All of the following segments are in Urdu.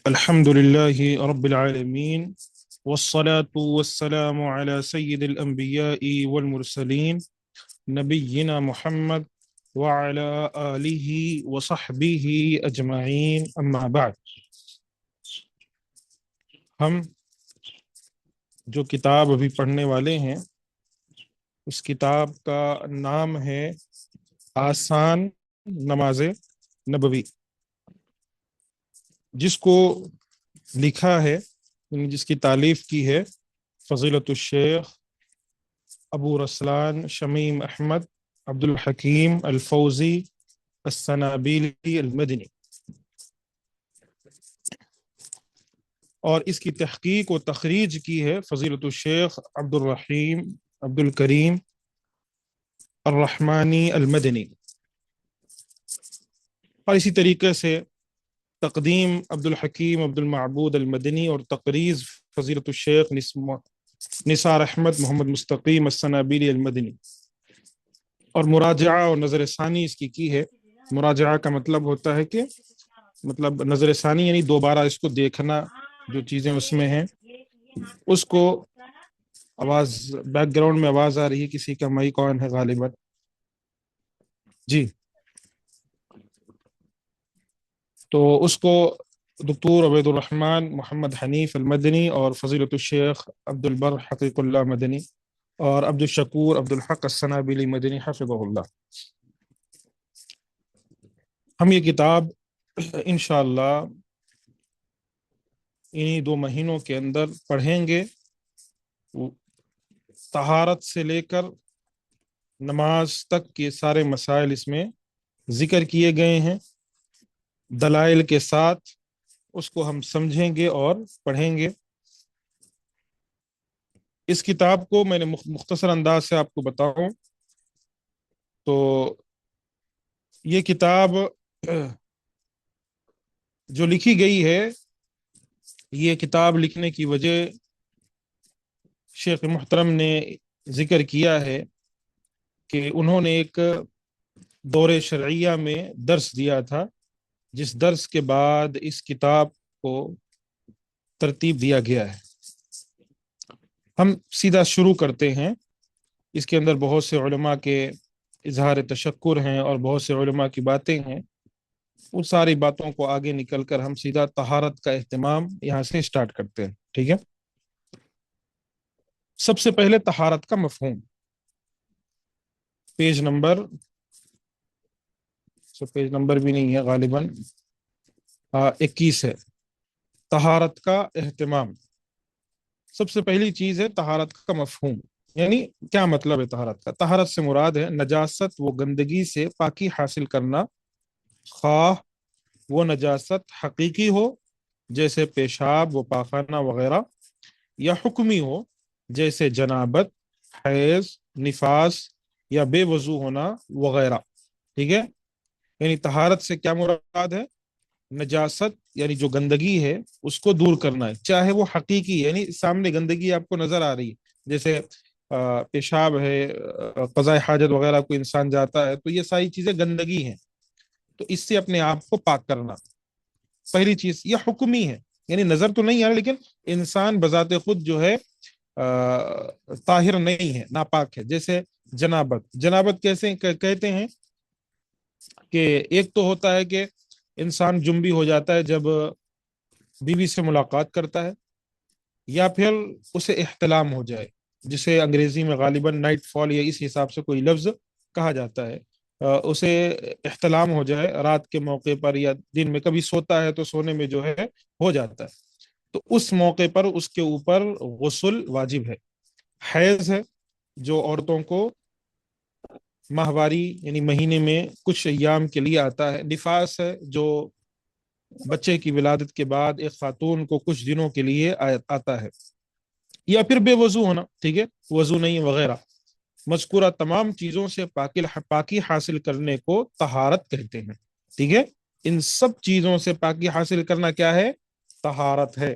الحمد لله رب العالمين، والصلاة والسلام على سيد الأنبياء والمرسلين نبينا محمد وعلى آله وصحبه أجمعين، أما بعد. ہم جو کتاب ابھی پڑھنے والے ہیں اس کتاب کا نام ہے آسان نماز نبوی، جس کو لکھا ہے جس کی تالیف کی ہے فضیلت الشیخ ابو رسلان شمیم احمد عبد الحکیم الفوزی السنابیلی المدنی، اور اس کی تحقیق و تخریج کی ہے فضیلت الشیخ عبد الرحیم عبد الکریم الرحمانی المدنی، اور اسی طریقے سے تقدیم عبد الحکیم عبد المعبود المدنی اور تقریز فضیلت الشیخ نثار احمد محمد مستقیم السنابیلی المدنی، اور مراجعہ اور نظر ثانی اس کی ہے۔ مراجعہ کا مطلب ہوتا ہے کہ نظر ثانی یعنی دوبارہ اس کو دیکھنا، جو چیزیں اس میں ہیں اس کو۔ آواز بیک گراؤنڈ میں آواز آ رہی ہے، کسی کا مائک آن ہے غالباً؟ جی، تو اس کو دکتور عبید الرحمن محمد حنیف المدنی اور فضیلت الشیخ عبد البر حقیق اللہ مدنی اور عبد الشکور عبد الحق السنابیلی مدنی حفظہ اللہ، ہم یہ کتاب انشاءاللہ انہی 2 مہینوں کے اندر پڑھیں گے۔ طہارت سے لے کر نماز تک کے سارے مسائل اس میں ذکر کیے گئے ہیں، دلائل کے ساتھ اس کو ہم سمجھیں گے اور پڑھیں گے۔ اس کتاب کو میں نے مختصر انداز سے آپ کو بتاؤں تو یہ کتاب جو لکھی گئی ہے، یہ کتاب لکھنے کی وجہ شیخ محترم نے ذکر کیا ہے کہ انہوں نے ایک دور شرعیہ میں درس دیا تھا، جس درس کے بعد اس کتاب کو ترتیب دیا گیا ہے۔ ہم سیدھا شروع کرتے ہیں۔ اس کے اندر بہت سے علماء کے اظہار تشکر ہیں اور بہت سے علماء کی باتیں ہیں، ان ساری باتوں کو آگے نکل کر ہم سیدھا طہارت کا اہتمام یہاں سے سٹارٹ کرتے ہیں، ٹھیک ہے؟ سب سے پہلے طہارت کا مفہوم، پیج نمبر بھی نہیں ہے غالباً، 21 ہے، طہارت کا اہتمام۔ سب سے پہلی چیز ہے طہارت کا مفہوم، یعنی کیا مطلب ہے طہارت کا؟ طہارت سے مراد ہے نجاست و گندگی سے پاکی حاصل کرنا، خواہ وہ نجاست حقیقی ہو جیسے پیشاب و پاخانہ وغیرہ، یا حکمی ہو جیسے جنابت، حیض، نفاس یا بے وضو ہونا وغیرہ، ٹھیک ہے؟ یعنی طہارت سے کیا مراد ہے؟ نجاست یعنی جو گندگی ہے اس کو دور کرنا ہے، چاہے وہ حقیقی یعنی سامنے گندگی آپ کو نظر آ رہی ہے، جیسے پیشاب ہے، قضاء حاجت وغیرہ کوئی انسان جاتا ہے تو یہ ساری چیزیں گندگی ہیں، تو اس سے اپنے آپ کو پاک کرنا پہلی چیز۔ یہ حکمی ہے، یعنی نظر تو نہیں آ رہا لیکن انسان بذات خود جو ہے طاہر نہیں ہے، ناپاک ہے۔ جیسے جنابت کیسے کہتے ہیں کہ ایک تو ہوتا ہے کہ انسان جنبی ہو جاتا ہے جب بیوی سے ملاقات کرتا ہے، یا پھر اسے احتلام ہو جائے، جسے انگریزی میں غالباً نائٹ فال یا اس حساب سے کوئی لفظ کہا جاتا ہے، اسے احتلام ہو جائے رات کے موقع پر یا دن میں، کبھی سوتا ہے تو سونے میں جو ہے ہو جاتا ہے، تو اس موقع پر اس کے اوپر غسل واجب ہے۔ حیض ہے جو عورتوں کو ماہواری یعنی مہینے میں کچھ ایام کے لیے آتا ہے۔ نفاس ہے جو بچے کی ولادت کے بعد ایک خاتون کو کچھ دنوں کے لیے آتا ہے، یا پھر بے وضو ہونا، ٹھیک ہے، وضو نہیں وغیرہ۔ مذکورہ تمام چیزوں سے پاکی حاصل کرنے کو طہارت کہتے ہیں، ٹھیک ہے؟ ان سب چیزوں سے پاکی حاصل کرنا کیا ہے؟ طہارت ہے،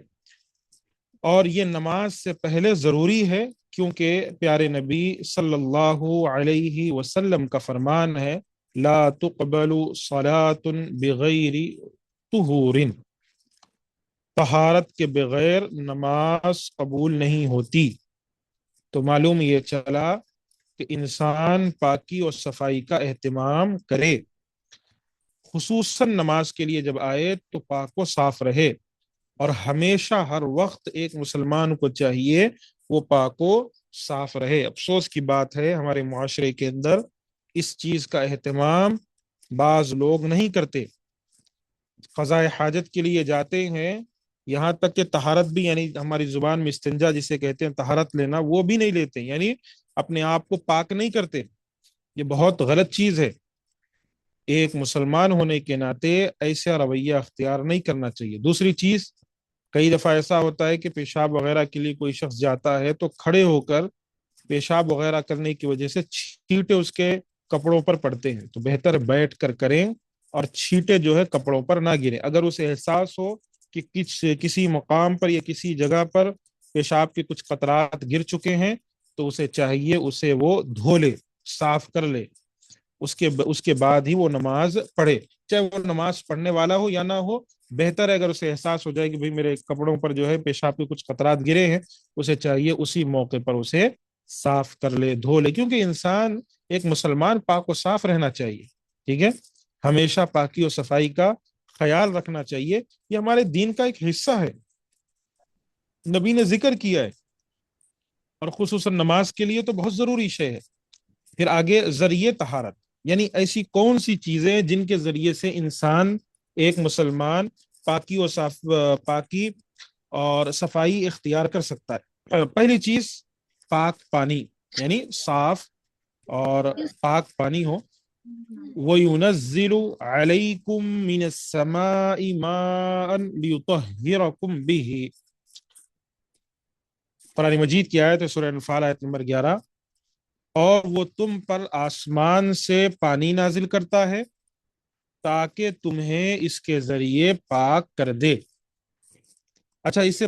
اور یہ نماز سے پہلے ضروری ہے، کیونکہ پیارے نبی صلی اللہ علیہ وسلم کا فرمان ہے لا تقبل صلاة بغیر طہور، طہارت کے بغیر نماز قبول نہیں ہوتی۔ تو معلوم یہ چلا کہ انسان پاکی اور صفائی کا اہتمام کرے، خصوصاً نماز کے لیے جب آئے تو پاک و صاف رہے، اور ہمیشہ ہر وقت ایک مسلمان کو چاہیے وہ پاک و صاف رہے۔ افسوس کی بات ہے ہمارے معاشرے کے اندر اس چیز کا اہتمام بعض لوگ نہیں کرتے۔ قضاء حاجت کے لیے جاتے ہیں، یہاں تک کہ طہارت بھی، یعنی ہماری زبان میں استنجا جسے کہتے ہیں طہارت لینا، وہ بھی نہیں لیتے، یعنی اپنے آپ کو پاک نہیں کرتے۔ یہ بہت غلط چیز ہے۔ ایک مسلمان ہونے کے ناطے ایسا رویہ اختیار نہیں کرنا چاہیے۔ دوسری چیز، کئی دفعہ ایسا ہوتا ہے کہ پیشاب وغیرہ کے لیے کوئی شخص جاتا ہے تو کھڑے ہو کر پیشاب وغیرہ کرنے کی وجہ سے چھینٹے اس کے کپڑوں پر پڑتے ہیں، تو بہتر بیٹھ کر کریں اور چھینٹے جو ہے کپڑوں پر نہ گریں۔ اگر اسے احساس ہو کہ کسی مقام پر یا کسی جگہ پر پیشاب کے کچھ قطرات گر چکے ہیں تو اسے چاہیے اسے وہ دھو لے، صاف کر لے، اس کے بعد ہی وہ نماز پڑھے، چاہے وہ نماز پڑھنے والا ہو یا نہ ہو۔ بہتر ہے اگر اسے احساس ہو جائے کہ بھئی میرے کپڑوں پر جو ہے پیشاب کے کچھ قطرات گرے ہیں، اسے چاہیے اسی موقع پر اسے صاف کر لے، دھو لے، کیونکہ انسان ایک مسلمان پاک و صاف رہنا چاہیے، ٹھیک ہے، ہمیشہ پاکی و صفائی کا خیال رکھنا چاہیے۔ یہ ہمارے دین کا ایک حصہ ہے، نبی نے ذکر کیا ہے، اور خصوصاً نماز کے لیے تو بہت ضروری شے ہے۔ پھر آگے ذریعے طہارت، یعنی ایسی کون سی چیزیں جن کے ذریعے سے انسان، ایک مسلمان پاکی اور صفائی اختیار کر سکتا ہے۔ پہلی چیز پاک پانی، یعنی صاف اور پاک پانی ہو۔ وَيُنَزِّلُ عَلَيْكُم مِّنَ السَّمَاءِ مَاءً لِيُطَهِّرَكُم بِهِ، قرآن مجید کی آیت ہے، سورہ انفال آیت نمبر 11، اور وہ تم پر آسمان سے پانی نازل کرتا ہے تاکہ تمہیں اس کے ذریعے پاک کر دے۔ اچھا، اسے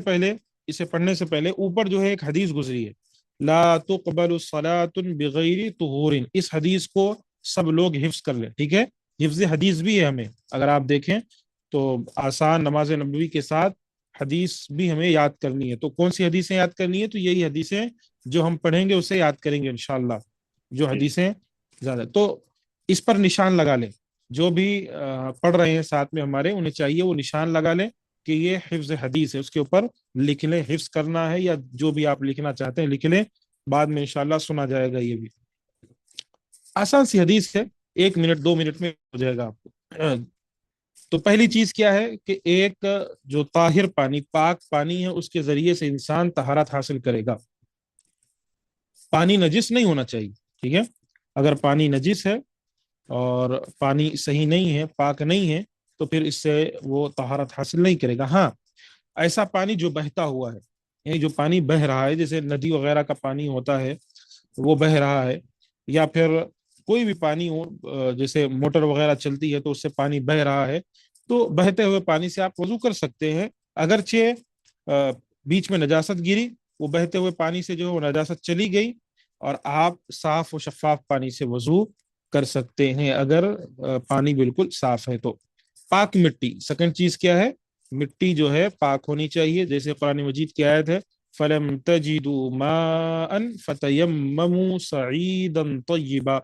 پڑھنے سے پہلے اوپر جو ہے ایک حدیث گزری ہے، لا تقبل صلاة بغیر طہور، اس حدیث کو سب لوگ حفظ کر لیں، ٹھیک ہے، حفظ حدیث بھی ہے ہمیں، اگر آپ دیکھیں تو آسان نماز نبوی کے ساتھ حدیث بھی ہمیں یاد کرنی ہے۔ تو کون سی حدیثیں یاد کرنی ہے؟ تو یہی حدیثیں جو ہم پڑھیں گے اسے یاد کریں گے انشاءاللہ، جو حدیثیں زیادہ، تو اس پر نشان لگا لیں، جو بھی پڑھ رہے ہیں ساتھ میں ہمارے، انہیں چاہیے وہ نشان لگا لیں کہ یہ حفظ حدیث ہے، اس کے اوپر لکھ لیں، حفظ کرنا ہے یا جو بھی آپ لکھنا چاہتے ہیں لکھ لیں، بعد میں انشاءاللہ سنا جائے گا۔ یہ بھی آسان سی حدیث ہے، 1 منٹ 2 منٹ میں ہو جائے گا آپ کو۔ تو پہلی چیز کیا ہے کہ ایک جو طاہر پانی، پاک پانی ہے، اس کے ذریعے سے انسان طہارت حاصل کرے گا۔ پانی نجس نہیں ہونا چاہیے، ٹھیک ہے، اگر پانی نجس ہے اور پانی صحیح نہیں ہے، پاک نہیں ہے، تو پھر اس سے وہ طہارت حاصل نہیں کرے گا۔ ہاں، ایسا پانی جو بہتا ہوا ہے، یعنی جو پانی بہہ رہا ہے، جیسے ندی وغیرہ کا پانی ہوتا ہے وہ بہہ رہا ہے، یا پھر کوئی بھی پانی ہو، جیسے موٹر وغیرہ چلتی ہے تو اس سے پانی بہہ رہا ہے، تو بہتے ہوئے پانی سے آپ وضو کر سکتے ہیں، اگرچہ بیچ میں نجاست گری، وہ بہتے ہوئے پانی سے جو ہے وہ نجاست چلی گئی، اور آپ صاف و شفاف پانی سے وضو کر سکتے ہیں اگر پانی بالکل صاف ہے تو۔ پاک مٹی، سیکنڈ چیز کیا ہے؟ مٹی جو ہے پاک ہونی چاہیے، جیسے قرآن مجید کی آیت ہے فَلَمْ تَجِدُوا مَاءً فَتَيَمَّمُوا صَعِيدًا طَيِّبًا،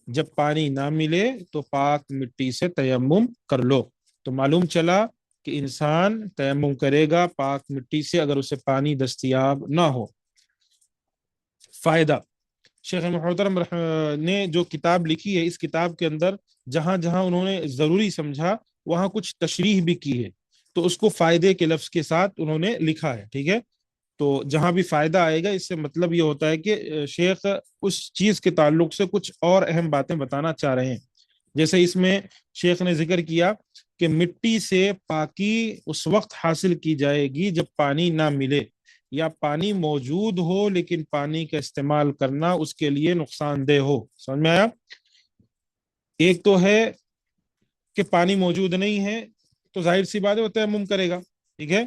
جب پانی نہ ملے تو پاک مٹی سے تیمم کر لو۔ تو معلوم چلا کہ انسان تیمم کرے گا پاک مٹی سے اگر اسے پانی دستیاب نہ ہو۔ فائدہ، شیخ محترم نے جو کتاب لکھی ہے، اس کتاب کے اندر جہاں جہاں انہوں نے ضروری سمجھا وہاں کچھ تشریح بھی کی ہے، تو اس کو فائدے کے لفظ کے ساتھ انہوں نے لکھا ہے، ٹھیک ہے۔ تو جہاں بھی فائدہ آئے گا اس سے مطلب یہ ہوتا ہے کہ شیخ اس چیز کے تعلق سے کچھ اور اہم باتیں بتانا چاہ رہے ہیں۔ جیسے اس میں شیخ نے ذکر کیا کہ مٹی سے پاکی اس وقت حاصل کی جائے گی جب پانی نہ ملے، یا پانی موجود ہو لیکن پانی کا استعمال کرنا اس کے لیے نقصان دہ ہو۔ سمجھ میں آیا؟ ایک تو ہے کہ پانی موجود نہیں ہے تو ظاہر سی بات ہے وہ تیمم کرے گا، ٹھیک ہے،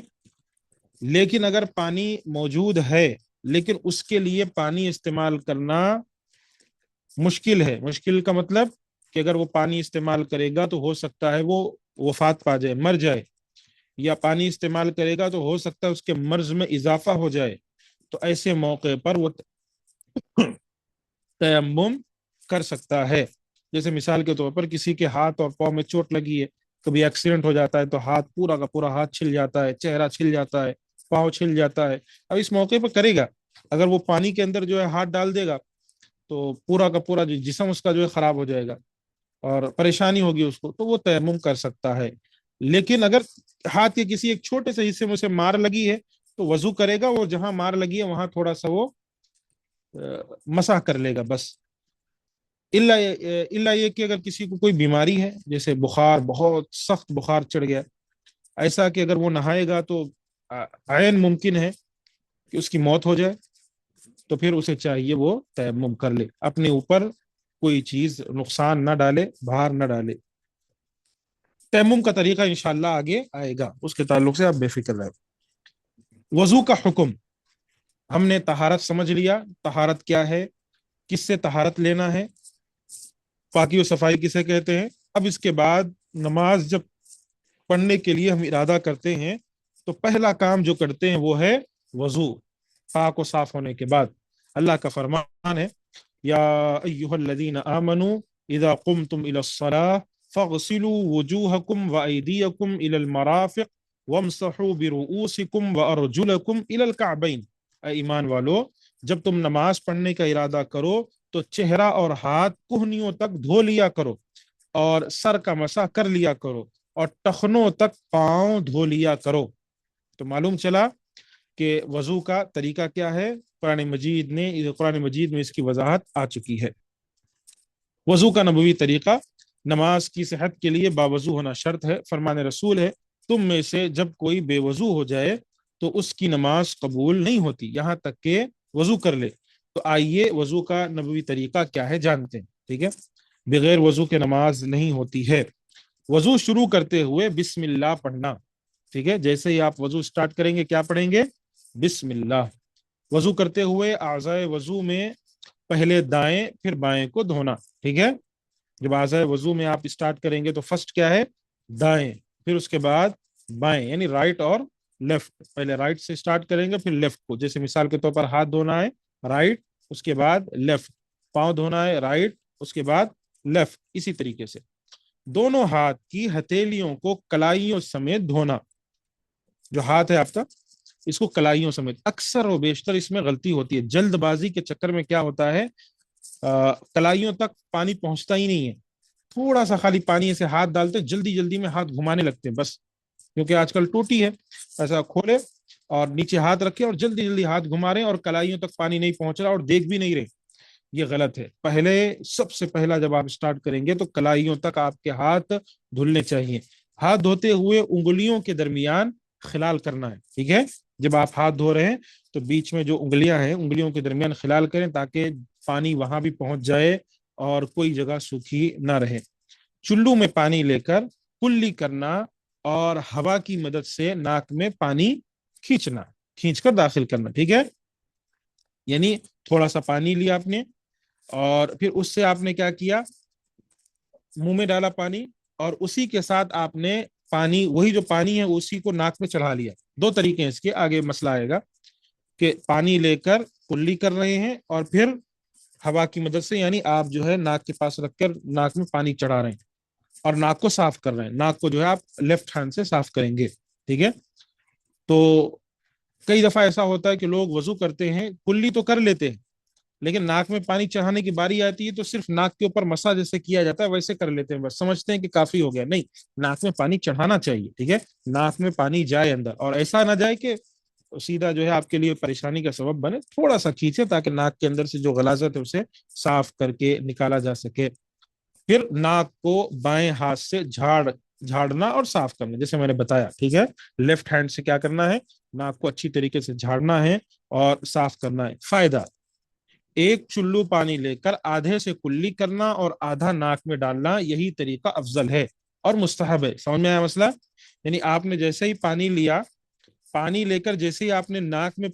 لیکن اگر پانی موجود ہے لیکن اس کے لیے پانی استعمال کرنا مشکل ہے، مشکل کا مطلب کہ اگر وہ پانی استعمال کرے گا تو ہو سکتا ہے وہ وفات پا جائے، مر جائے، یا پانی استعمال کرے گا تو ہو سکتا ہے اس کے مرض میں اضافہ ہو جائے، تو ایسے موقع پر وہ تیمم کر سکتا ہے۔ جیسے مثال کے طور پر کسی کے ہاتھ اور پاؤں میں چوٹ لگی ہے، کبھی ایکسیڈنٹ ہو جاتا ہے تو ہاتھ پورا کا پورا ہاتھ چھل جاتا ہے، چہرہ چھل جاتا ہے، پاؤں چھل جاتا ہے۔ اب اس موقع پر کرے گا، اگر وہ پانی کے اندر جو ہے ہاتھ ڈال دے گا تو پورا کا پورا جو جسم اس کا جو ہے خراب ہو جائے گا اور پریشانی ہوگی اس کو، تو وہ تیمم کر سکتا ہے۔ لیکن اگر ہاتھ کے کسی ایک چھوٹے سے حصے میں اسے مار لگی ہے تو وضو کرے گا، وہ جہاں مار لگی ہے وہاں تھوڑا سا وہ مسح کر لے گا بس۔ الا یہ کہ اگر کسی کو کوئی بیماری ہے، جیسے بخار، بہت سخت بخار چڑھ گیا، ایسا کہ اگر وہ نہائے گا تو عین ممکن ہے کہ اس کی موت ہو جائے، تو پھر اسے چاہیے وہ تیمم کر لے، اپنے اوپر کوئی چیز نقصان نہ ڈالے، بھار نہ ڈالے۔ تیمم کا طریقہ انشاءاللہ آگے آئے گا، اس کے تعلق سے آپ بے فکر رہیں۔ وضو کا حکم، ہم نے طہارت سمجھ لیا، طہارت کیا ہے، کس سے طہارت لینا ہے، پاکی و صفائی کسے کہتے ہیں۔ اب اس کے بعد نماز جب پڑھنے کے لیے ہم ارادہ کرتے ہیں تو پہلا کام جو کرتے ہیں وہ ہے وضو، پاک و صاف ہونے کے بعد۔ اللہ کا فرمان ہے، یا ایھا الذین آمنوا اذا قمتم الى الصلاة فاغسلوا وجوهکم وایدیکم الى المرافق وامسحوا برؤوسکم وارجلکم الى الکعبین۔ اے ایمان والو، جب تم نماز پڑھنے کا ارادہ کرو تو چہرہ اور ہاتھ کہنیوں تک دھو لیا کرو، اور سر کا مسح کر لیا کرو، اور ٹخنوں تک پاؤں دھو لیا کرو۔ تو معلوم چلا کہ وضو کا طریقہ کیا ہے، قرآن مجید میں اس کی وضاحت آ چکی ہے۔ وضو کا نبوی طریقہ، نماز کی صحت کے لیے باوضو ہونا شرط ہے۔ فرمان رسول ہے، تم میں سے جب کوئی بے وضو ہو جائے تو اس کی نماز قبول نہیں ہوتی یہاں تک کہ وضو کر لے۔ تو آئیے وضو کا نبوی طریقہ کیا ہے جانتے ہیں، ٹھیک ہے۔ بغیر وضو کے نماز نہیں ہوتی ہے۔ وضو شروع کرتے ہوئے بسم اللہ پڑھنا، ٹھیک ہے۔ جیسے ہی آپ وضو سٹارٹ کریں گے کیا پڑھیں گے؟ بسم اللہ۔ وضو کرتے ہوئے اعضائے وضو میں پہلے دائیں پھر بائیں کو دھونا، ٹھیک ہے۔ جب اعضائے وضو میں آپ سٹارٹ کریں گے تو فرسٹ کیا ہے؟ دائیں، پھر اس کے بعد بائیں، یعنی رائٹ اور لیفٹ۔ پہلے رائٹ سے سٹارٹ کریں گے پھر لیفٹ کو، جیسے مثال کے طور پر ہاتھ دھونا ہے رائٹ، اس کے بعد لیفٹ، پاؤں دھونا ہے رائٹ، اس کے بعد لیفٹ، اسی طریقے سے دونوں ہاتھ کی ہتھیلیوں کو کلائیوں سمیت دھونا۔ جو ہاتھ ہے آپ کا، اس کو کلائیوں سمیت۔ اکثر و بیشتر اس میں غلطی ہوتی ہے، جلد بازی کے چکر میں کیا ہوتا ہے، کلائیوں تک پانی پہنچتا ہی نہیں ہے، تھوڑا سا خالی پانی ایسے ہاتھ ڈالتے جلدی جلدی میں ہاتھ گھمانے لگتے ہیں بس، کیونکہ آج کل ٹوٹی ہے، ایسا کھولے اور نیچے ہاتھ رکھے اور جلدی جلدی ہاتھ گھما رہے ہیں اور کلائیوں تک پانی نہیں پہنچ رہا اور دیکھ بھی نہیں رہے، یہ غلط ہے۔ پہلے سب سے پہلا جب آپ سٹارٹ کریں گے تو کلائیوں تک آپ کے ہاتھ دھلنے چاہیے۔ ہاتھ دھوتے ہوئے انگلیوں کے درمیان خلال کرنا ہے، ٹھیک ہے۔ جب آپ ہاتھ دھو رہے ہیں تو بیچ میں جو انگلیاں ہیں انگلیوں کے درمیان خلال کریں تاکہ پانی وہاں بھی پہنچ جائے اور کوئی جگہ سوکھی نہ رہے۔ چلو میں پانی لے کر کلی کرنا اور ہوا کی مدد سے ناک میں پانی کھینچ کر داخل کرنا، ٹھیک ہے۔ یعنی تھوڑا سا پانی لیا آپ نے اور پھر اس سے آپ نے کیا کیا، منہ میں ڈالا پانی، اور اسی کے ساتھ آپ نے پانی، وہی جو پانی ہے اسی کو ناک میں چڑھا لیا۔ دو طریقے ہیں اس کے، آگے مسئلہ آئے گا کہ پانی لے کر کلی کر رہے ہیں اور پھر ہوا کی مدد سے، یعنی آپ جو ہے ناک کے پاس رکھ کر ناک میں پانی چڑھا رہے ہیں اور ناک کو صاف کر رہے ہیں۔ ناک کو جو ہے آپ لیفٹ ہینڈ سے صاف کریں گے، ٹھیک ہے۔ تو کئی دفعہ ایسا ہوتا ہے کہ لوگ وضو کرتے ہیں، کلی تو کر لیتے ہیں لیکن ناک میں پانی چڑھانے کی باری آتی ہے تو صرف ناک کے اوپر مسا جیسے کیا جاتا ہے ویسے کر لیتے ہیں، بس سمجھتے ہیں کہ کافی ہو گیا۔ نہیں، ناک میں پانی چڑھانا چاہیے، ٹھیک ہے۔ ناک میں پانی جائے اندر، اور ایسا نہ جائے کہ سیدھا جو ہے آپ کے لیے پریشانی کا سبب بنے، تھوڑا سا کھینچے تاکہ ناک کے اندر سے جو غلاظت ہے اسے صاف کر کے نکالا جا سکے۔ پھر ناک کو بائیں ہاتھ سے جھاڑنا اور صاف کرنا، جیسے میں نے بتایا، ٹھیک ہے۔ لیفٹ ہینڈ سے کیا کرنا ہے، ناک کو اچھی طریقے سے جھاڑنا ہے اور صاف کرنا ہے۔ فائدہ، ایک چلو پانی لے کر آدھے سے کلی کرنا اور آدھا ناک میں ڈالنا، یہی طریقہ افضل ہے اور مستحب ہے۔ سمجھ میں آیا مسئلہ؟ یعنی آپ نے جیسے ہی پانی لیا، پانی لے کر جیسے ہی آپ نے ناک میں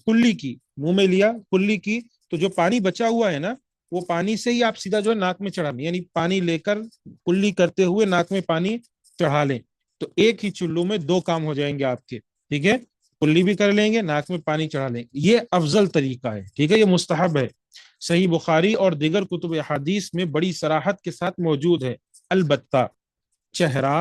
کلی کی، منہ میں لیا کلی کی، تو جو پانی بچا ہوا ہے نا وہ پانی سے ہی آپ سیدھا جو ہے ناک میں چڑھا لیں، یعنی پانی لے کر کلی کرتے ہوئے ناک میں پانی چڑھا لیں۔ تو ایک ہی چلو میں دو کام ہو جائیں گے آپ کے، ٹھیک ہے؟ کلی بھی کر لیں گے، ناک میں پانی چڑھا لیں گے، یہ افضل طریقہ ہے، ٹھیک ہے؟ یہ مستحب ہے، صحیح بخاری اور دیگر کتب احادیث میں بڑی صراحت کے ساتھ موجود ہے۔ البتہ چہرہ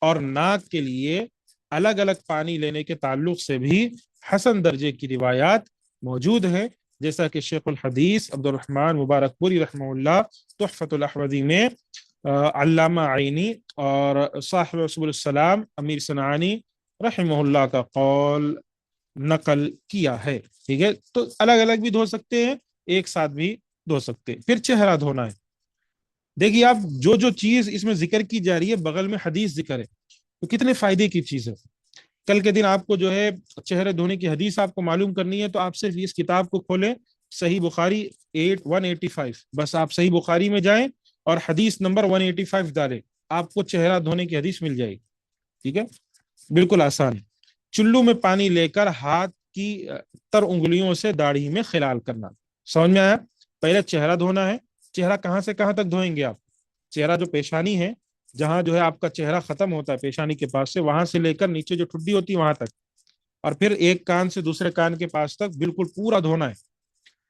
اور ناک کے لیے الگ الگ پانی لینے کے تعلق سے بھی حسن درجے کی روایات موجود ہیں، جیسا کہ شیخ الحدیث عبد الرحمن مبارک پوری رحمہ اللہ تحفۃ الاحوذی میں، علامہ عینی اور صاحب سبل السلام امیر صنعانی رحمہ اللہ کا قول نقل کیا ہے، ٹھیک ہے؟ تو الگ الگ بھی دھو سکتے ہیں، ایک ساتھ بھی دھو سکتے ہیں۔ پھر چہرہ دھونا ہے، دیکھیے آپ جو جو چیز اس میں ذکر کی جا رہی ہے بغل میں حدیث ذکر ہے، تو کتنے فائدے کی چیز ہے۔ کل کے دن آپ کو جو ہے چہرے دھونے کی حدیث آپ کو معلوم کرنی ہے، تو آپ صرف اس کتاب کو کھولیں، صحیح بخاری 185، بس آپ صحیح بخاری میں جائیں اور حدیث نمبر 185 ڈالیں، آپ کو چہرہ دھونے کی حدیث مل جائے گی، ٹھیک ہے؟ بالکل آسان ہے۔ چلو میں پانی لے کر ہاتھ کی تر انگلیوں سے داڑھی میں خلال کرنا، سمجھ میں آیا؟ پہلے چہرہ دھونا ہے، چہرہ کہاں سے کہاں تک دھوئیں گے آپ؟ چہرہ جو پیشانی ہے، جہاں جو ہے آپ کا چہرہ ختم ہوتا ہے پیشانی کے پاس سے، وہاں سے لے کر نیچے جو ٹھڈی ہوتی ہے وہاں تک، اور پھر ایک کان سے دوسرے کان کے پاس تک بالکل پورا دھونا ہے۔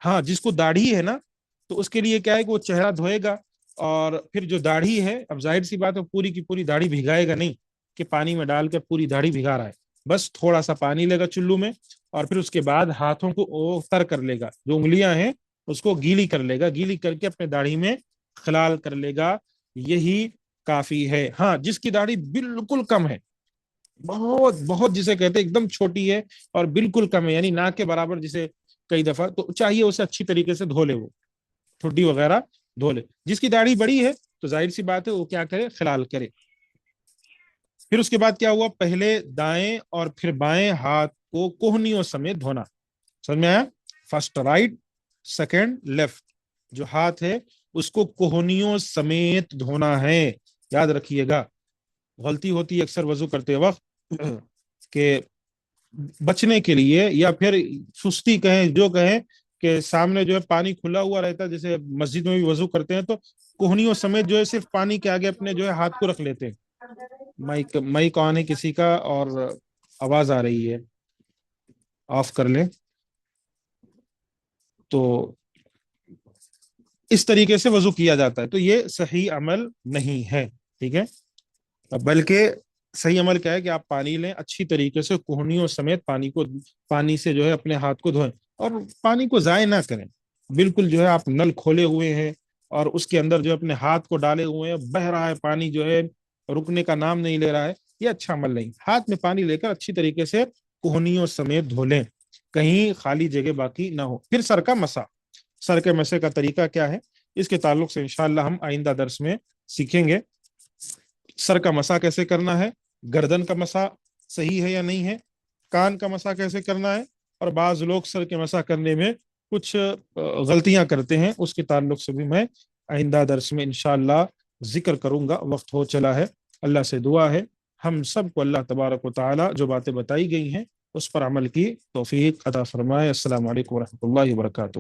ہاں جس کو داڑھی ہے نا، تو اس کے لیے کیا ہے کہ وہ چہرہ دھوئے گا، اور پھر جو داڑھی ہے، اب ظاہر سی بات ہے پوری کی پوری داڑھی بھگائے گا نہیں کہ پانی میں ڈال کر پوری داڑھی بھگا رہا ہے، بس تھوڑا سا پانی لے گا چلو میں، اور پھر اس کے بعد ہاتھوں کو تر کر لے گا، جو انگلیاں ہیں اس کو گیلی کر لے گا، گیلی کر کے اپنے داڑھی میں خلال کر لے گا، یہی کافی ہے۔ ہاں جس کی داڑھی بالکل کم ہے، بہت بہت جسے کہتے ہیں ایک دم چھوٹی ہے اور بالکل کم ہے، یعنی نہ کے برابر، جسے کئی دفعہ تو چاہیے اسے اچھی طریقے سے دھو لے، وہ ٹھڈی وغیرہ دھو لے۔ جس کی داڑھی بڑی ہے تو ظاہر سی بات ہے وہ کیا کرے، خلال کرے۔ پھر اس کے بعد کیا ہوا، پہلے دائیں اور پھر بائیں ہاتھ کو کوہنیوں سمیت دھونا، سمجھ میں آیا؟ فرسٹ رائٹ، سیکنڈ لیفٹ، جو ہاتھ ہے اس کو کوہنیوں سمیت دھونا ہے، یاد رکھیے گا۔ غلطی ہوتی ہے اکثر وضو کرتے وقت کہ بچنے کے لیے یا پھر سستی کہیں جو کہیں کہ سامنے جو ہے پانی کھلا ہوا رہتا ہے، جیسے مسجد میں بھی وضو کرتے ہیں تو کوہنیوں سمیت جو ہے صرف پانی کے آگے اپنے جو ہے ہاتھ کو رکھ لیتے ہیں۔ مائک آن ہے کسی کا اور آواز آ رہی ہے، آف کر لیں۔ تو اس طریقے سے وضو کیا جاتا ہے، تو یہ صحیح عمل نہیں ہے، ٹھیک ہے؟ بلکہ صحیح عمل کیا ہے کہ آپ پانی لیں، اچھی طریقے سے کوہنیوں سمیت پانی سے جو ہے اپنے ہاتھ کو دھوئیں، اور پانی کو ضائع نہ کریں۔ بالکل جو ہے آپ نل کھولے ہوئے ہیں اور اس کے اندر جو ہے اپنے ہاتھ کو ڈالے ہوئے ہیں، بہ رہا ہے پانی، جو ہے رکنے کا نام نہیں لے رہا ہے، یہ اچھا عمل نہیں۔ ہاتھ میں پانی لے کر اچھی طریقے سے کوہنیوں سمیت دھو لیں، کہیں خالی جگہ باقی نہ ہو۔ پھر سر کا مسا، سر کے مسے کا طریقہ کیا ہے، اس کے تعلق سے انشاءاللہ ہم آئندہ درس میں سیکھیں گے۔ سر کا مسا کیسے کرنا ہے، گردن کا مسا صحیح ہے یا نہیں ہے، کان کا مسا کیسے کرنا ہے، اور بعض لوگ سر کے مسا کرنے میں کچھ غلطیاں کرتے ہیں، اس کے تعلق سے بھی میں آئندہ درس میں انشاءاللہ ذکر کروں گا۔ وقت ہو چلا ہے، اللہ سے دعا ہے ہم سب کو اللہ تبارک و تعالی جو باتیں بتائی گئی ہیں اس پر عمل کی توفیق عطا فرمائے۔ السلام علیکم ورحمۃ اللہ وبرکاتہ۔